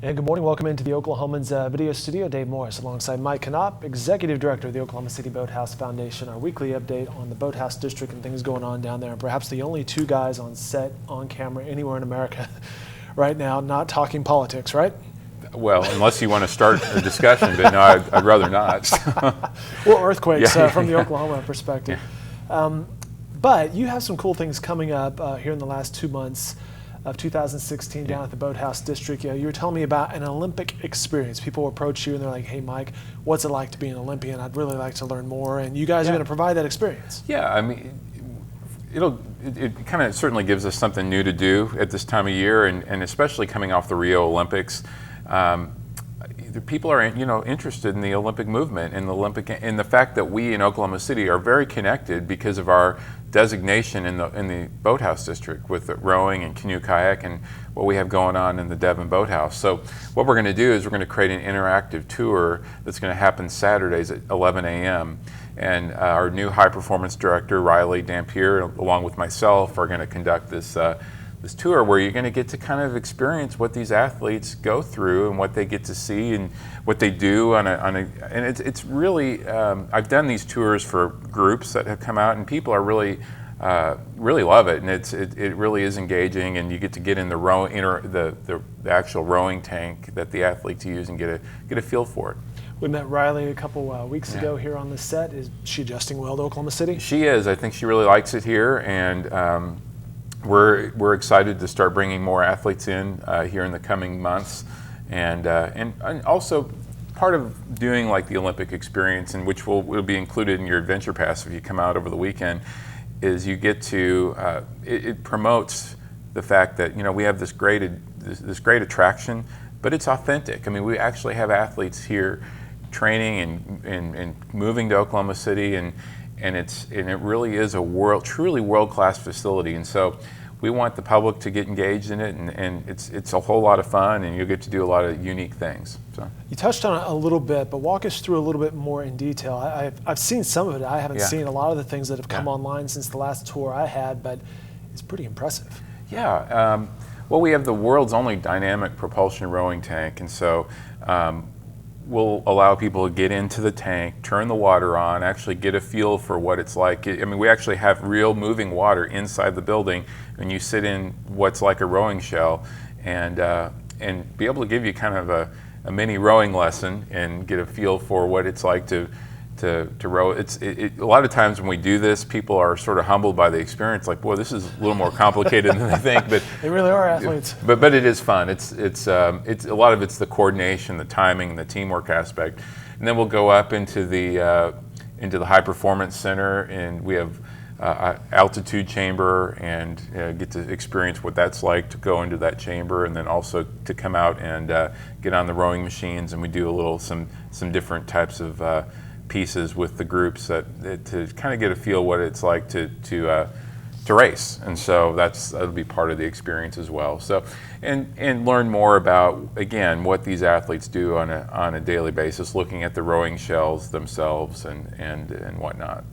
And good morning. Welcome into the Oklahoman's video studio. Dave Morris alongside Mike Knopp, Executive Director of the Oklahoma City Boathouse Foundation. Our weekly update on the Boathouse District and things going on down there. And perhaps the only two guys on set, on camera, anywhere in America right now not talking politics, right? Well, unless you want to start a discussion, but no, I'd rather not. Or earthquakes from the Oklahoma perspective. Yeah. But you have some cool things coming up here in the last 2 months of 2016 down at the Boathouse District. You were telling me about an Olympic experience. People approach you and they're like, hey, Mike, what's it like to be an Olympian? I'd really like to learn more. And you guys are going to provide that experience. Yeah, I mean, it kind of certainly gives us something new to do at this time of year, and especially coming off the Rio Olympics. People are interested in the Olympic movement and the fact that we in Oklahoma City are very connected because of our designation in the Boathouse District with the rowing and canoe kayak and what we have going on in the Devon Boathouse. So what we're going to do is we're going to create an interactive tour that's going to happen Saturdays at 11 a.m. And our new high performance director, Riley Dampier, along with myself, are going to conduct this tour where you're going to get to kind of experience what these athletes go through and what they get to see and what they do and it's really I've done these tours for groups that have come out, and people are really love it, and it really is engaging, and you get to get in the actual rowing tank that the athletes use and get a feel for it. We met Riley a couple weeks ago here on the set. Is she adjusting well to Oklahoma City? She is. I think she really likes it here, and we're excited to start bringing more athletes in here in the coming months, and also part of doing like the Olympic experience, and which will be included in your adventure pass if you come out over the weekend, is you get to it promotes the fact that we have this great attraction, but it's authentic. I mean, we actually have athletes here training and moving to Oklahoma City, and it really is a truly world-class facility, and so we want the public to get engaged in it, and it's a whole lot of fun, and you'll get to do a lot of unique things. So you touched on it a little bit, but walk us through a little bit more in detail. I've seen some of it. I haven't seen a lot of the things that have come online since the last tour I had, but it's pretty impressive. Yeah. Well, we have the world's only dynamic propulsion rowing tank, and so we'll allow people to get into the tank, turn the water on, actually get a feel for what it's like. I mean, we actually have real moving water inside the building, and you sit in what's like a rowing shell, and be able to give you kind of a mini rowing lesson and get a feel for what it's like to row. A lot of times when we do this, people are sort of humbled by the experience, like, boy, this is a little more complicated than they think. But they really are athletes. But it is fun. It's a lot of it's the coordination, the timing, the teamwork aspect, and then we'll go up into the high performance center, and we have altitude chamber, and get to experience what that's like to go into that chamber, and then also to come out and get on the rowing machines, and we do some different types of pieces with the groups to kind of get a feel what it's like to race, and so that'll be part of the experience as well. So and learn more about, again, what these athletes do on a daily basis, looking at the rowing shells themselves and whatnot.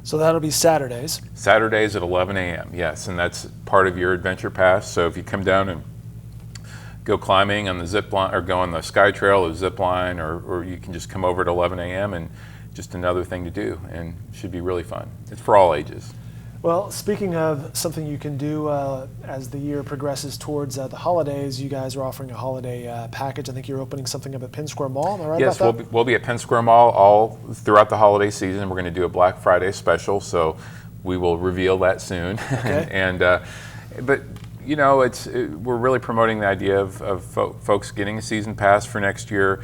So that'll be Saturdays. Saturdays at 11 a.m. Yes, and that's part of your adventure pass. So if you come down and go climbing on the zip line, or go on the sky trail or zip line, or you can just come over at 11 a.m. and just another thing to do, and it should be really fun. It's for all ages. Well, speaking of something you can do as the year progresses towards the holidays, you guys are offering a holiday package. I think you're opening something up at Penn Square Mall. Am I right about that? Yes, we'll be at Penn Square Mall all throughout the holiday season. We're going to do a Black Friday special, so we will reveal that soon. Okay. But we're really promoting the idea of folks getting a season pass for next year.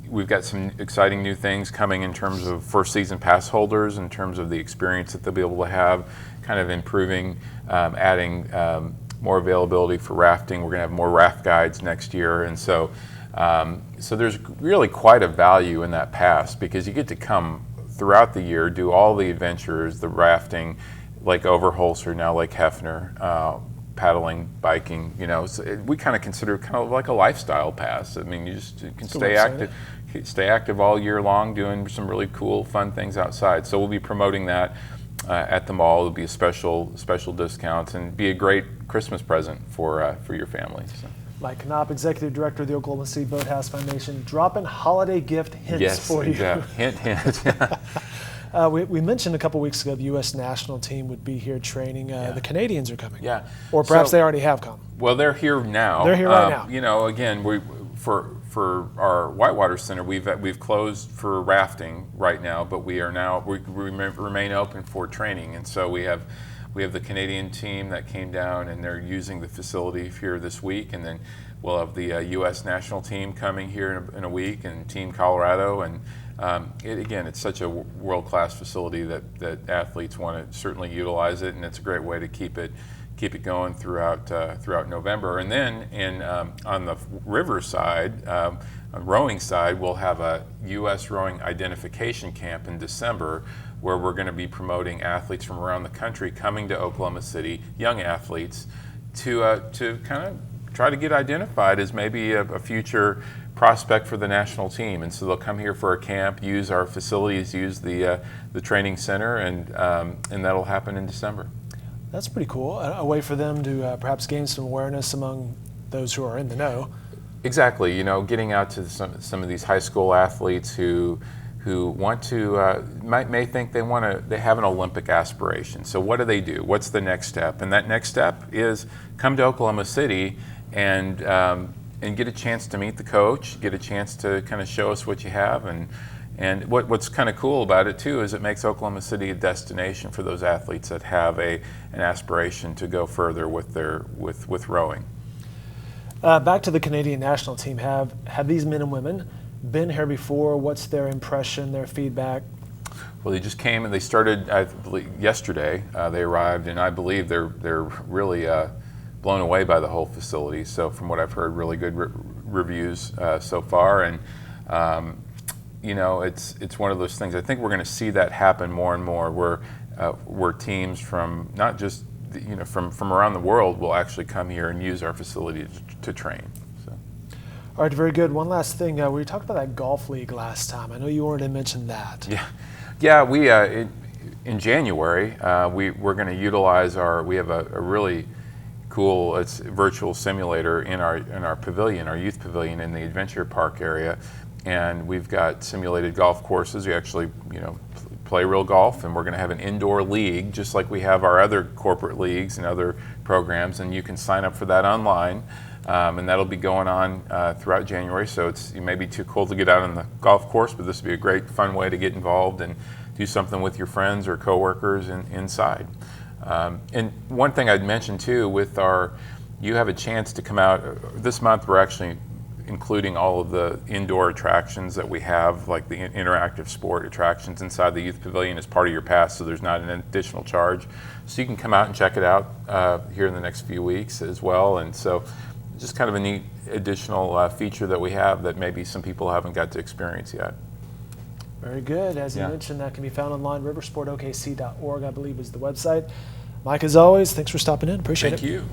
We've got some exciting new things coming in terms of first season pass holders, in terms of the experience that they'll be able to have, kind of improving, adding more availability for rafting. We're going to have more raft guides next year, and so there's really quite a value in that pass, because you get to come throughout the year, do all the adventures, the rafting, Lake Overholser, now Lake Hefner, paddling, biking. So we kind of consider it kind of like a lifestyle pass. I mean, you can stay active all year long, doing some really cool, fun things outside. So we'll be promoting that at the mall. It'll be a special discounts, and be a great Christmas present for your family. So. Mike Knopp, Executive Director of the Oklahoma City Boathouse Foundation, dropping holiday gift hints for you. Yes, hint. We mentioned a couple weeks ago the U.S. national team would be here training. The Canadians are coming. Yeah. Or perhaps they already have come. Well, they're here now. They're here right now. You know, again, for our Whitewater Center, we've closed for rafting right now, but we remain open for training, and so we have the Canadian team that came down, and they're using the facility here this week, and then we'll have the U.S. national team coming here in a week, and Team Colorado, and it's such a world-class facility that athletes want to certainly utilize it, and it's a great way to keep it going throughout November. And then on the river side, rowing side, we'll have a U.S. rowing identification camp in December, where we're going to be promoting athletes from around the country coming to Oklahoma City, young athletes, to kind of try to get identified as maybe a future prospect for the national team. And so they'll come here for a camp, use our facilities, use the training center, and that'll happen in December. That's pretty cool. A way for them to perhaps gain some awareness among those who are in the know. Exactly. You know, getting out to some of these high school athletes who want to may think they have an Olympic aspiration. So what do? What's the next step? And that next step is come to Oklahoma City and get a chance to meet the coach, get a chance to kind of show us what you have, and what's kind of cool about it too is it makes Oklahoma City a destination for those athletes that have an aspiration to go further with rowing. Back to the Canadian national team. Have these men and women been here before? What's their impression, their feedback? Well, they just came and they started, I believe, yesterday. They arrived, and I believe they're really blown away by the whole facility. So from what I've heard, really good reviews so far. And you know, it's one of those things. I think we're going to see that happen more and more, where teams from not just from around the world will actually come here and use our facility to train. So. All right, very good. One last thing. We talked about that golf league last time. I know you wanted to mention that. Yeah. We in January we're going to utilize we have a really cool virtual simulator in our pavilion, our youth pavilion in the adventure park area, and we've got simulated golf courses. We actually play real golf, and we're going to have an indoor league just like we have our other corporate leagues and other programs, and you can sign up for that online, and that'll be going on throughout January. So it may be too cold to get out on the golf course, but this will be a great fun way to get involved and do something with your friends or coworkers inside. And one thing I'd mention too, you have a chance to come out this month. We're actually including all of the indoor attractions that we have, like the interactive sport attractions inside the youth pavilion as part of your pass, so there's not an additional charge. So you can come out and check it out here in the next few weeks as well. And so just kind of a neat additional feature that we have that maybe some people haven't got to experience yet. Very good. As you mentioned, that can be found online. Riversportokc.org, I believe, is the website. Mike, as always, thanks for stopping in. Appreciate it. Thank you.